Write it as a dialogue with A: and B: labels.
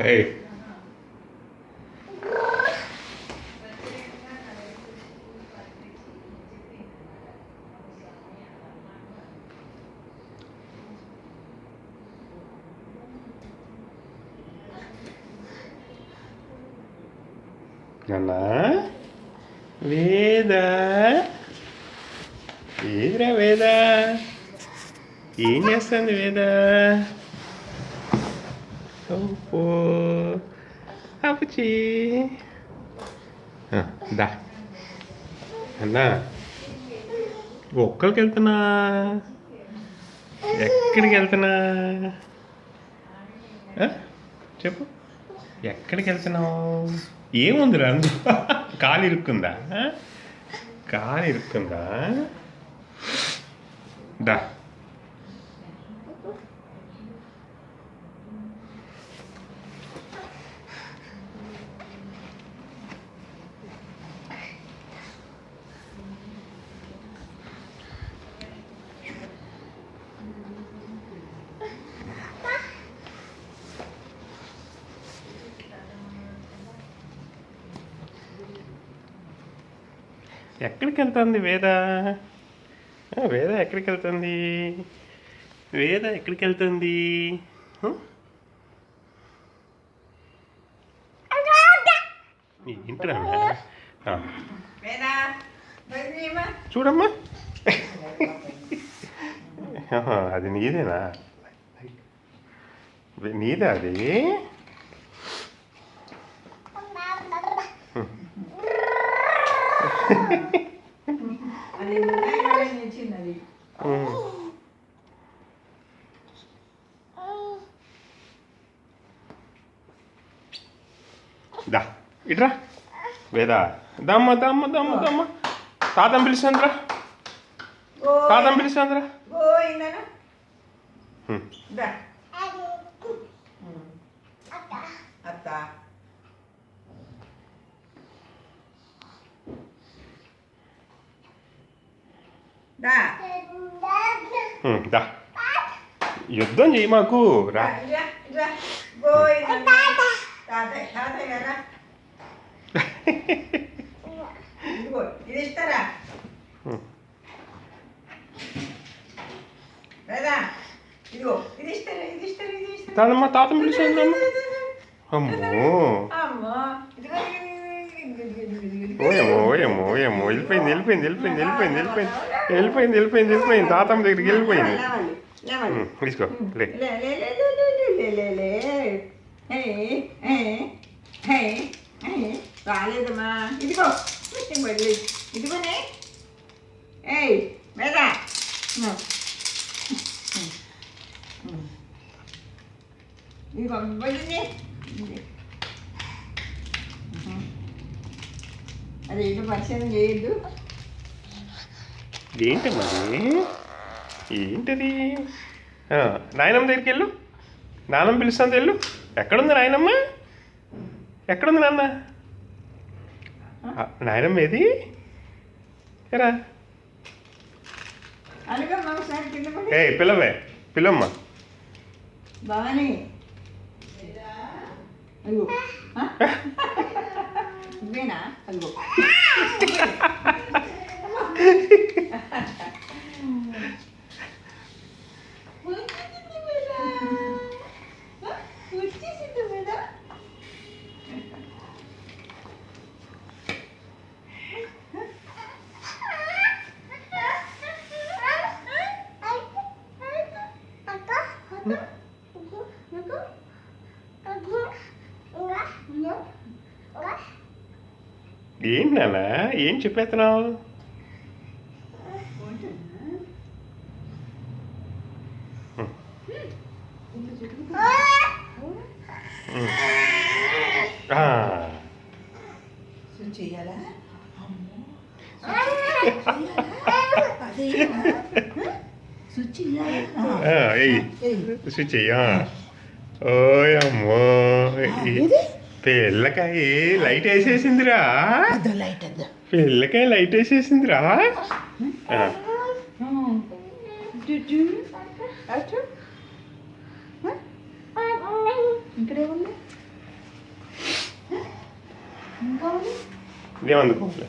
A: ఏయ్ నాన్న వేద ఏదిరా వేద ఏం చేస్తుంది వేద ఓపో అప్పుచి దా అన్నా ఒక్కరికి వెళ్తున్నా ఎక్కడికి వెళ్తున్నా చెప్పు ఎక్కడికి వెళ్తున్నావు ఏముందిరా కాలు ఇరుక్కుందా కాలు ఇరుక్కుందా దా ఎక్కడికి వెళ్తుంది వేద వేద ఎక్కడికి వెళ్తుంది వేద ఎక్కడికి వెళ్తుంది ఏంటిరా చూడమ్మా అది నీదేనా నీదా అది దా ఇట్రా వేదా దమ్మ దమ్మ దమ్మ దమ్మ తాతం పిలుస్తుందిరా తాతం పిలుస్తుందిరా దా యుద్ధం చెయ్యి మాకు రా తాతమ్మ తాతం పిలుస్తుంది అమ్మో ఓయమ్మో ఓయమ్మో ఓయమ్మో వెళ్ళిపోయింది వెళ్ళిపోయింది వెళ్ళిపోయింది వెళ్ళిపోయింది వెళ్ళిపోయింది వెళ్ళిపోయింది వెళ్ళిపోయింది వెళ్ళిపోయింది తాతమ్మ దగ్గరికి వెళ్ళిపోయింది తీసుకో లే
B: రాలేదమ్మా ఇదిగో ఇదిగోనే ఏయ్ మేదా ఇదిగో వెళ్ళింది అది ఏంటో పరిచయం చేయొద్దు
A: ఏంటి మరి ఏంటది నాయనమ్మ దగ్గరికి వెళ్ళు నాన్నమ్మ పిలుస్తుంది వెళ్ళు ఎక్కడుంది నాయనమ్మ ఎక్కడుంది నాన్న నాయనమ్మ ఏది ఎరా ఏ పిల్లవే పిల్లమ్మ
B: బాగానే అయ్యో ఇవేనా అయ్యో
A: ఏంటి నాన్న ఏం చెప్పేస్తున్నావు
B: చేయాలా
A: స్విచ్ ఓయమ్మో పిల్లకాయ లైట్ వేసేసిందిరా పిల్లకాయ లైట్ వేసేసిందిరా
B: ఇక్కడే ఉంది అందుకోవాలి
A: ఇదేం అందుకోవాలి